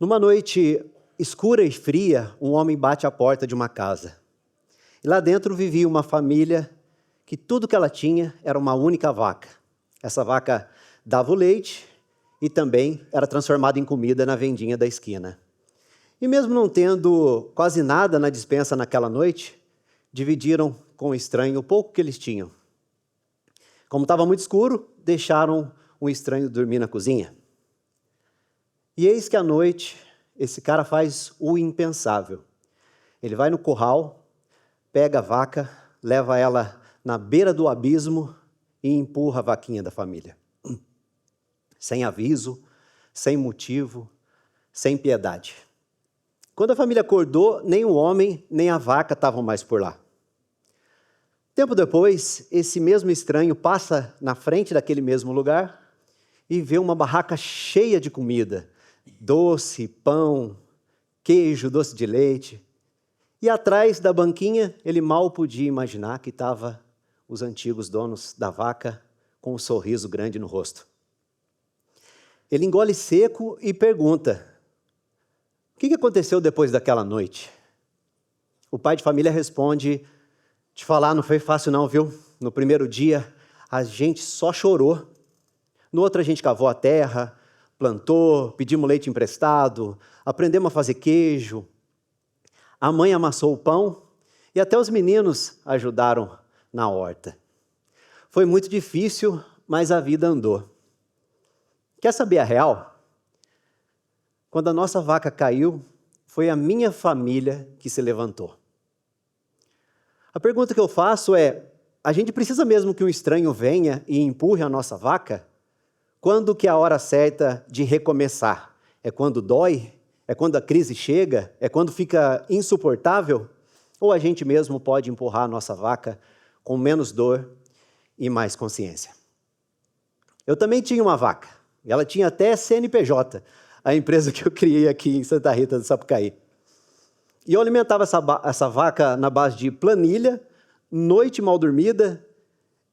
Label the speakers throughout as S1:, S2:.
S1: Numa noite escura e fria, um homem bate à porta de uma casa. E lá dentro vivia uma família que tudo que ela tinha era uma única vaca. Essa vaca dava o leite e também era transformada em comida na vendinha da esquina. E mesmo não tendo quase nada na despensa naquela noite, dividiram com o estranho o pouco que eles tinham. Como estava muito escuro, deixaram o estranho dormir na cozinha. E eis que à noite, esse cara faz o impensável. Ele vai no curral, pega a vaca, leva ela na beira do abismo e empurra a vaquinha da família. Sem aviso, sem motivo, sem piedade. Quando a família acordou, nem o homem, nem a vaca estavam mais por lá. Tempo depois, esse mesmo estranho passa na frente daquele mesmo lugar e vê uma barraca cheia de comida, doce, pão, queijo, doce de leite. E atrás da banquinha, ele mal podia imaginar que estavam os antigos donos da vaca com um sorriso grande no rosto. Ele engole seco e pergunta: o que aconteceu depois daquela noite? O pai de família responde: te falar, não foi fácil não, viu? No primeiro dia, a gente só chorou. No outro, a gente cavou a terra, plantou, pedimos leite emprestado, aprendemos a fazer queijo. A mãe amassou o pão e até os meninos ajudaram na horta. Foi muito difícil, mas a vida andou. Quer saber a real? Quando a nossa vaca caiu, foi a minha família que se levantou. A pergunta que eu faço é: a gente precisa mesmo que um estranho venha e empurre a nossa vaca? Quando que é a hora certa de recomeçar? É quando dói? É quando a crise chega? É quando fica insuportável? Ou a gente mesmo pode empurrar a nossa vaca com menos dor e mais consciência? Eu também tinha uma vaca. Ela tinha até CNPJ, a empresa que eu criei aqui em Santa Rita do Sapucaí. E eu alimentava essa vaca na base de planilha, noite mal dormida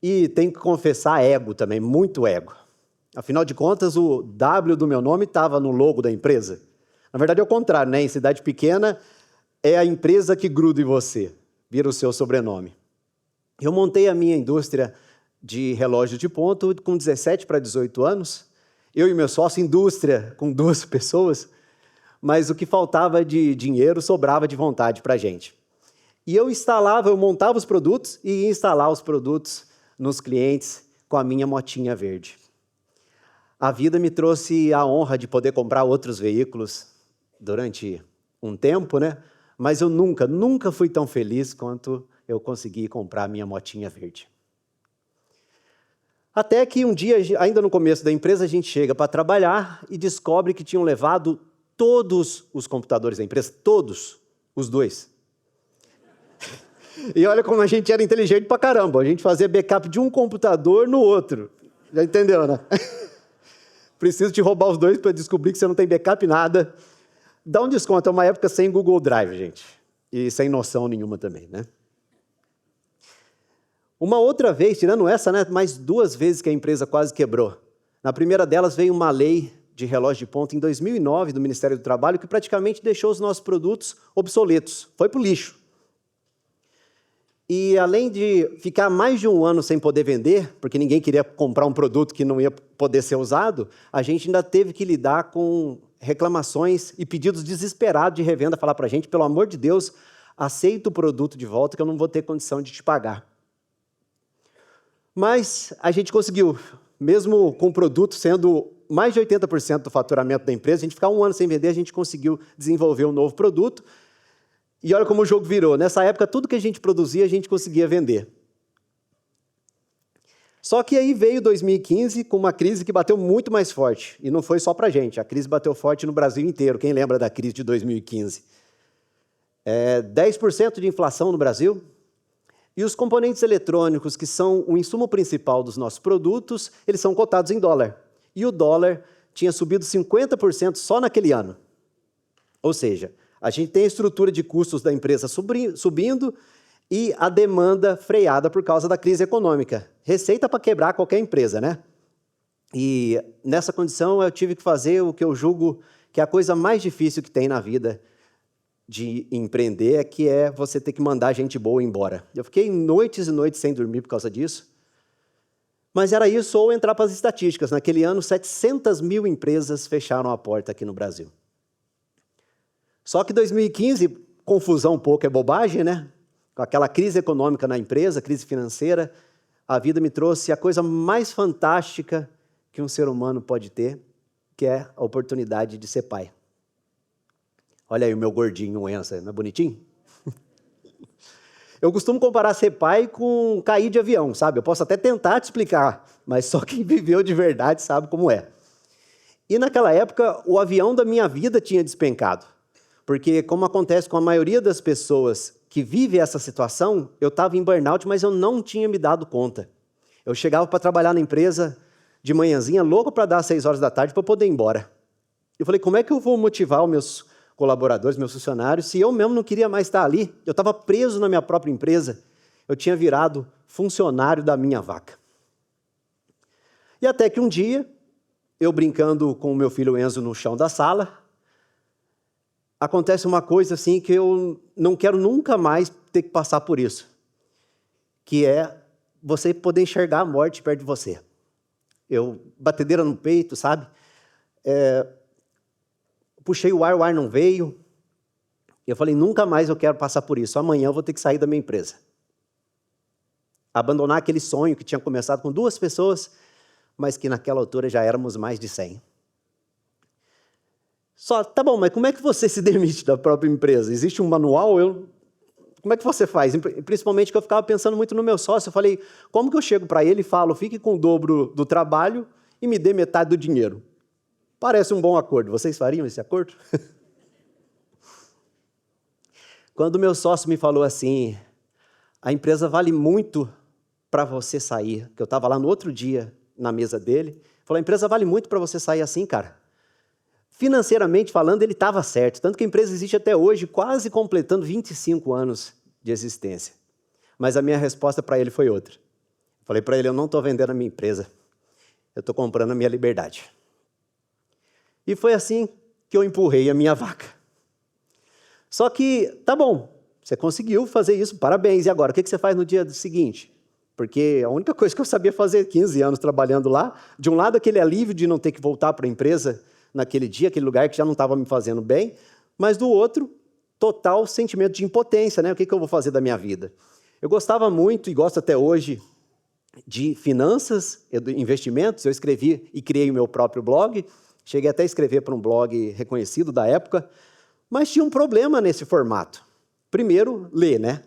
S1: e, tenho que confessar, ego também, muito ego. Afinal de contas, o W do meu nome estava no logo da empresa. Na verdade, é o contrário, né? Em cidade pequena, é a empresa que gruda em você, vira o seu sobrenome. Eu montei a minha indústria de relógios de ponto com 17 para 18 anos. Eu e meu sócio, indústria com 2 pessoas, mas o que faltava de dinheiro sobrava de vontade para a gente. E eu montava os produtos e ia instalar os produtos nos clientes com a minha motinha verde. A vida me trouxe a honra de poder comprar outros veículos durante um tempo, né? Mas eu nunca fui tão feliz quanto eu consegui comprar a minha motinha verde. Até que um dia, ainda no começo da empresa, a gente chega para trabalhar e descobre que tinham levado todos os computadores da empresa, todos, os 2. E olha como a gente era inteligente pra caramba, a gente fazia backup de um computador no outro. Já entendeu, né? Preciso te roubar os 2 para descobrir que você não tem backup nada. Dá um desconto, é uma época sem Google Drive, gente. E sem noção nenhuma também, né? Uma outra vez, tirando essa, né, mais 2 vezes que a empresa quase quebrou. Na primeira delas veio uma lei de relógio de ponta em 2009 do Ministério do Trabalho que praticamente deixou os nossos produtos obsoletos. Foi para o lixo. E além de ficar mais de 1 ano sem poder vender, porque ninguém queria comprar um produto que não ia poder ser usado, a gente ainda teve que lidar com reclamações e pedidos desesperados de revenda, falar para a gente: pelo amor de Deus, aceita o produto de volta que eu não vou ter condição de te pagar. Mas a gente conseguiu, mesmo com o produto sendo mais de 80% do faturamento da empresa, a gente ficar 1 ano sem vender, a gente conseguiu desenvolver um novo produto. E olha como o jogo virou. Nessa época, tudo que a gente produzia, a gente conseguia vender. Só que aí veio 2015 com uma crise que bateu muito mais forte. E não foi só para a gente, a crise bateu forte no Brasil inteiro. Quem lembra da crise de 2015? 10% de inflação no Brasil. E os componentes eletrônicos, que são o insumo principal dos nossos produtos, eles são cotados em dólar. E o dólar tinha subido 50% só naquele ano. Ou seja, a gente tem a estrutura de custos da empresa subindo e a demanda freada por causa da crise econômica. Receita para quebrar qualquer empresa, né? E nessa condição eu tive que fazer o que eu julgo que a coisa mais difícil que tem na vida de empreender é você ter que mandar gente boa embora. Eu fiquei noites e noites sem dormir por causa disso. Mas era isso ou entrar para as estatísticas. Naquele ano, 700 mil empresas fecharam a porta aqui no Brasil. Só que 2015, confusão um pouco é bobagem, né? Com aquela crise econômica na empresa, crise financeira, a vida me trouxe a coisa mais fantástica que um ser humano pode ter, que é a oportunidade de ser pai. Olha aí o meu gordinho, o Enzo, não é bonitinho? Eu costumo comparar ser pai com cair de avião, sabe? Eu posso até tentar te explicar, mas só quem viveu de verdade sabe como é. E naquela época, o avião da minha vida tinha despencado. Porque, como acontece com a maioria das pessoas que vive essa situação, eu estava em burnout, mas eu não tinha me dado conta. Eu chegava para trabalhar na empresa de manhãzinha, louco para dar às 6 horas da tarde para poder ir embora. Eu falei, como é que eu vou motivar os meus colaboradores, meus funcionários, se eu mesmo não queria mais estar ali? Eu estava preso na minha própria empresa. Eu tinha virado funcionário da minha vaca. E até que um dia, eu brincando com o meu filho Enzo no chão da sala, acontece uma coisa assim que eu não quero nunca mais ter que passar por isso, que é você poder enxergar a morte perto de você. Eu, batedeira no peito, sabe? Puxei o ar não veio. Eu falei, nunca mais eu quero passar por isso. Amanhã eu vou ter que sair da minha empresa. Abandonar aquele sonho que tinha começado com 2 pessoas, mas que naquela altura já éramos mais de 100. Só, tá bom, mas como é que você se demite da própria empresa? Existe um manual? Como é que você faz? Principalmente que eu ficava pensando muito no meu sócio. Eu falei, como que eu chego para ele e falo, fique com o dobro do trabalho e me dê metade do dinheiro? Parece um bom acordo. Vocês fariam esse acordo? Quando o meu sócio me falou assim, a empresa vale muito para você sair, que eu estava lá no outro dia na mesa dele, falou, a empresa vale muito para você sair assim, cara. Financeiramente falando, ele estava certo, tanto que a empresa existe até hoje, quase completando 25 anos de existência. Mas a minha resposta para ele foi outra. Falei para ele, eu não estou vendendo a minha empresa, eu estou comprando a minha liberdade. E foi assim que eu empurrei a minha vaca. Só que, tá bom, você conseguiu fazer isso, parabéns. E agora, o que você faz no dia seguinte? Porque a única coisa que eu sabia fazer, 15 anos trabalhando lá, de um lado aquele alívio de não ter que voltar para a empresa naquele dia, aquele lugar que já não estava me fazendo bem, mas do outro, total sentimento de impotência, né? O que eu vou fazer da minha vida? Eu gostava muito, e gosto até hoje, de finanças, investimentos. Eu escrevi e criei o meu próprio blog, cheguei até a escrever para um blog reconhecido da época, mas tinha um problema nesse formato. Primeiro, ler, né?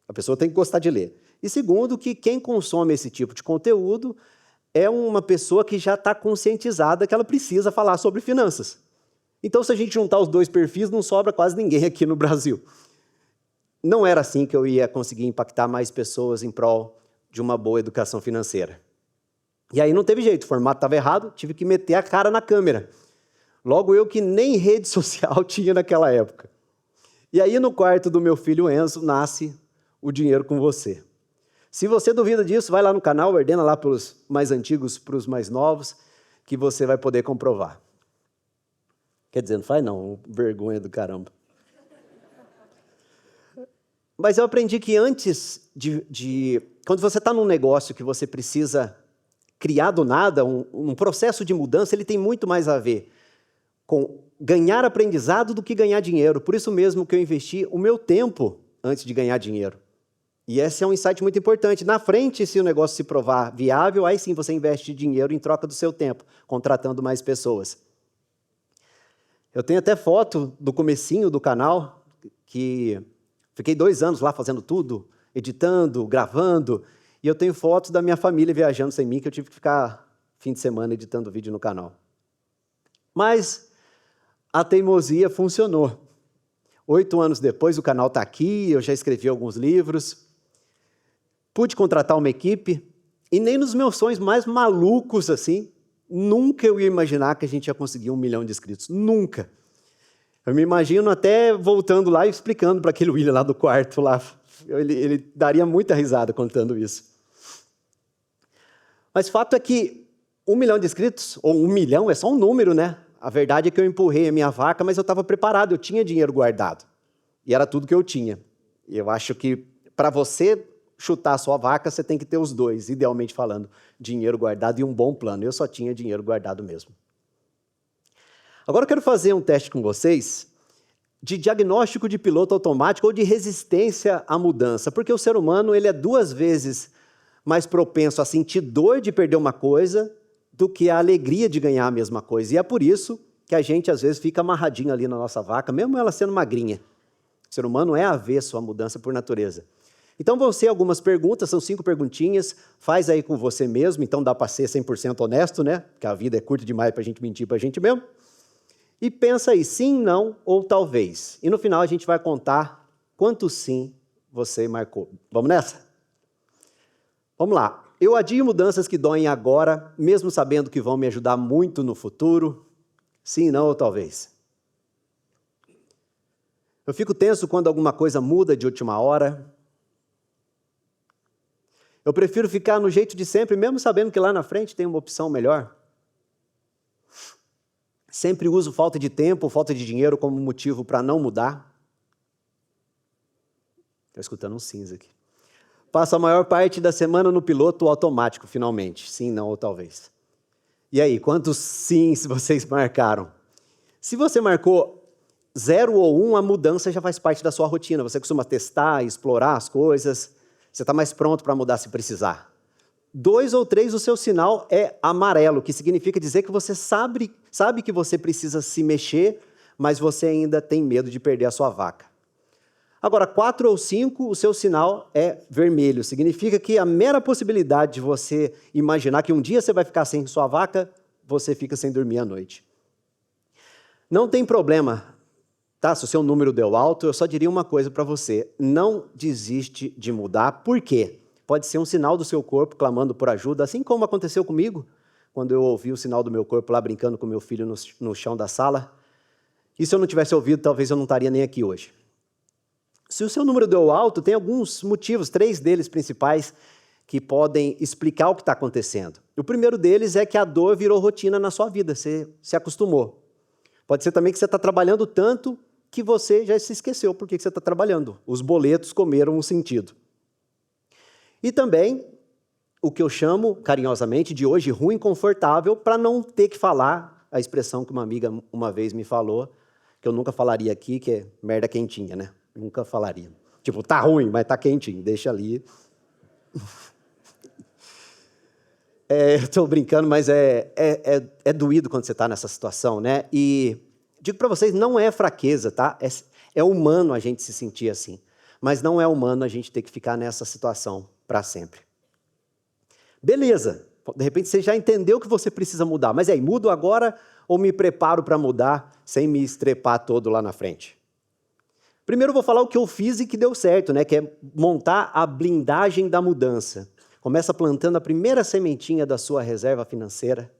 S1: A pessoa tem que gostar de ler. E segundo, que quem consome esse tipo de conteúdo é uma pessoa que já está conscientizada que ela precisa falar sobre finanças. Então, se a gente juntar os 2 perfis, não sobra quase ninguém aqui no Brasil. Não era assim que eu ia conseguir impactar mais pessoas em prol de uma boa educação financeira. E aí não teve jeito, o formato estava errado, tive que meter a cara na câmera. Logo eu que nem rede social tinha naquela época. E aí no quarto do meu filho Enzo nasce o Dinheiro com Você. Se você duvida disso, vai lá no canal, ordena lá para os mais antigos, para os mais novos, que você vai poder comprovar. Quer dizer, não faz não, vergonha do caramba. Mas eu aprendi que antes quando você está num negócio que você precisa criar do nada, um processo de mudança, ele tem muito mais a ver com ganhar aprendizado do que ganhar dinheiro. Por isso mesmo que eu investi o meu tempo antes de ganhar dinheiro. E esse é um insight muito importante. Na frente, se o negócio se provar viável, aí sim você investe dinheiro em troca do seu tempo, contratando mais pessoas. Eu tenho até foto do comecinho do canal, que fiquei 2 anos lá fazendo tudo, editando, gravando, e eu tenho fotos da minha família viajando sem mim, que eu tive que ficar fim de semana editando vídeo no canal. Mas a teimosia funcionou. 8 anos depois, o canal está aqui, eu já escrevi alguns livros, pude contratar uma equipe, e nem nos meus sonhos mais malucos assim, nunca eu ia imaginar que a gente ia conseguir 1 milhão de inscritos. Nunca. Eu me imagino até voltando lá e explicando para aquele William lá do quarto, lá. Ele daria muita risada contando isso. Mas o fato é que 1 milhão de inscritos, ou 1 milhão, é só um número, né? A verdade é que eu empurrei a minha vaca, mas eu estava preparado, eu tinha dinheiro guardado. E era tudo que eu tinha. E eu acho que para você chutar a sua vaca, você tem que ter os dois, idealmente falando, dinheiro guardado e um bom plano. Eu só tinha dinheiro guardado mesmo. Agora eu quero fazer um teste com vocês de diagnóstico de piloto automático ou de resistência à mudança, porque o ser humano ele é 2 vezes mais propenso a sentir dor de perder uma coisa do que a alegria de ganhar a mesma coisa. E é por isso que a gente, às vezes, fica amarradinho ali na nossa vaca, mesmo ela sendo magrinha. O ser humano é avesso à mudança por natureza. Então, vão ser algumas perguntas, são 5 perguntinhas, faz aí com você mesmo, então dá para ser 100% honesto, né? Porque a vida é curta demais para a gente mentir para a gente mesmo. E pensa aí, sim, não ou talvez. E no final a gente vai contar quanto sim você marcou. Vamos nessa? Vamos lá. Eu adio mudanças que doem agora, mesmo sabendo que vão me ajudar muito no futuro. Sim, não ou talvez. Eu fico tenso quando alguma coisa muda de última hora. Eu prefiro ficar no jeito de sempre, mesmo sabendo que lá na frente tem uma opção melhor. Sempre uso falta de tempo, falta de dinheiro como motivo para não mudar. Estou escutando um cinza aqui. Passo a maior parte da semana no piloto automático, finalmente. Sim, não ou talvez. E aí, quantos sims vocês marcaram? Se você marcou 0 ou 1, a mudança já faz parte da sua rotina. Você costuma testar, explorar as coisas. Você está mais pronto para mudar se precisar. 2 ou 3, o seu sinal é amarelo, que significa dizer que você sabe que você precisa se mexer, mas você ainda tem medo de perder a sua vaca. Agora, 4 ou 5, o seu sinal é vermelho. Significa que a mera possibilidade de você imaginar que um dia você vai ficar sem sua vaca, você fica sem dormir à noite. Não tem problema, tá? Se o seu número deu alto, eu só diria uma coisa para você. Não desiste de mudar. Por quê? Pode ser um sinal do seu corpo clamando por ajuda, assim como aconteceu comigo, quando eu ouvi o sinal do meu corpo lá brincando com meu filho no chão da sala. E se eu não tivesse ouvido, talvez eu não estaria nem aqui hoje. Se o seu número deu alto, tem alguns motivos, 3 deles principais, que podem explicar o que está acontecendo. O primeiro deles é que a dor virou rotina na sua vida, você se acostumou. Pode ser também que você está trabalhando tanto que você já se esqueceu por que você está trabalhando. Os boletos comeram o sentido. E também, o que eu chamo carinhosamente de hoje ruim confortável, para não ter que falar a expressão que uma amiga uma vez me falou, que eu nunca falaria aqui, que é merda quentinha, né? Nunca falaria. Tipo, tá ruim, mas tá quentinho, deixa ali. Estou brincando, mas é doído quando você está nessa situação, né? E digo para vocês, não é fraqueza, tá? É humano a gente se sentir assim. Mas não é humano a gente ter que ficar nessa situação para sempre. Beleza, de repente você já entendeu que você precisa mudar, mas aí, mudo agora ou me preparo para mudar sem me estrepar todo lá na frente? Primeiro eu vou falar o que eu fiz e que deu certo, né? Que é montar a blindagem da mudança. Começa plantando a primeira sementinha da sua reserva financeira,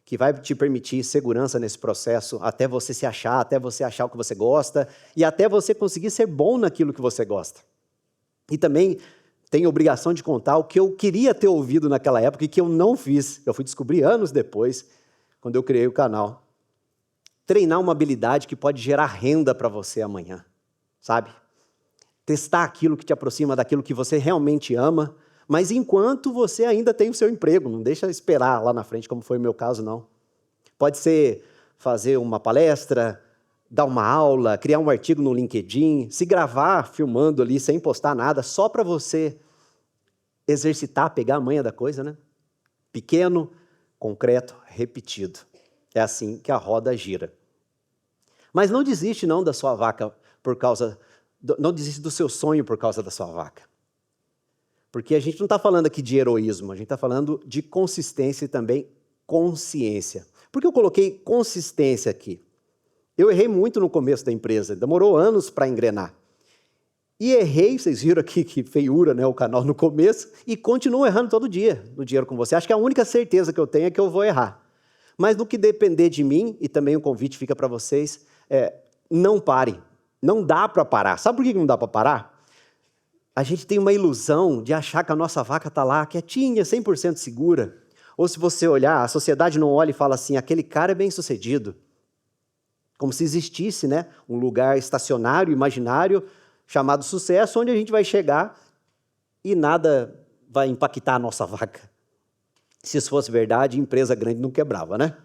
S1: que vai te permitir segurança nesse processo, até você se achar, até você achar o que você gosta, e até você conseguir ser bom naquilo que você gosta. E também tenho obrigação de contar o que eu queria ter ouvido naquela época e que eu não fiz. Eu fui descobrir anos depois, quando eu criei o canal. Treinar uma habilidade que pode gerar renda para você amanhã, sabe? Testar aquilo que te aproxima daquilo que você realmente ama, mas enquanto você ainda tem o seu emprego, não deixa esperar lá na frente, como foi o meu caso, não. Pode ser fazer uma palestra, dar uma aula, criar um artigo no LinkedIn, se gravar filmando ali sem postar nada, só para você exercitar, pegar a manha da coisa, né? Pequeno, concreto, repetido. É assim que a roda gira. Mas não desiste não da sua vaca não desiste do seu sonho por causa da sua vaca. Porque a gente não está falando aqui de heroísmo, a gente está falando de consistência e também consciência. Por que eu coloquei consistência aqui? Eu errei muito no começo da empresa, demorou anos para engrenar. E errei, vocês viram aqui que feiura, né, o canal no começo, e continuo errando todo dia no Dinheiro com Você. Acho que a única certeza que eu tenho é que eu vou errar. Mas no que depender de mim, e também o convite fica para vocês, não parem. Não dá para parar. Sabe por que não dá para parar? A gente tem uma ilusão de achar que a nossa vaca está lá quietinha, 100% segura. Ou se você olhar, a sociedade não olha e fala assim, aquele cara é bem-sucedido. como se existisse, né, um lugar estacionário, imaginário, chamado sucesso, onde a gente vai chegar e nada vai impactar a nossa vaca. Se isso fosse verdade, empresa grande não quebrava, né?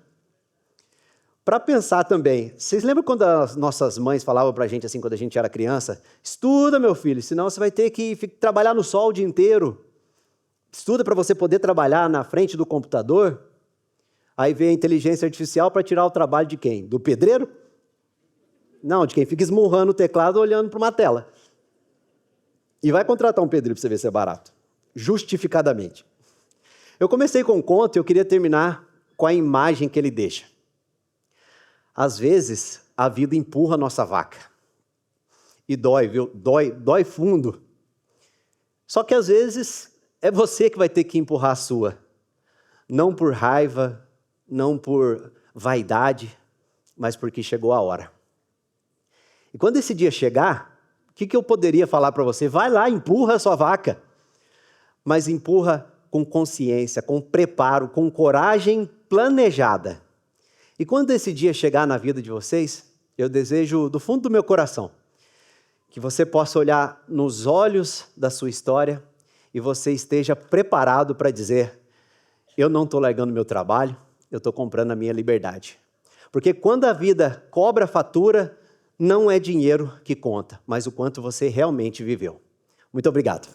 S1: Para pensar também, vocês lembram quando as nossas mães falavam para a gente assim, quando a gente era criança? Estuda, meu filho, senão você vai ter que trabalhar no sol o dia inteiro. Estuda para você poder trabalhar na frente do computador. Aí vem a inteligência artificial para tirar o trabalho de quem? Do pedreiro? Não, de quem fica esmurrando o teclado olhando para uma tela. E vai contratar um pedreiro para você ver se é barato. Justificadamente. Eu comecei com um conto e eu queria terminar com a imagem que ele deixa. Às vezes, a vida empurra a nossa vaca. E dói, viu? Dói fundo. Só que às vezes é você que vai ter que empurrar a sua. Não por raiva, não por vaidade, mas porque chegou a hora. E quando esse dia chegar, o que eu poderia falar para você? Vai lá, empurra a sua vaca. Mas empurra com consciência, com preparo, com coragem planejada. E quando esse dia chegar na vida de vocês, eu desejo do fundo do meu coração que você possa olhar nos olhos da sua história e você esteja preparado para dizer: eu não estou largando meu trabalho, eu estou comprando a minha liberdade. Porque quando a vida cobra a fatura, não é dinheiro que conta, mas o quanto você realmente viveu. Muito obrigado.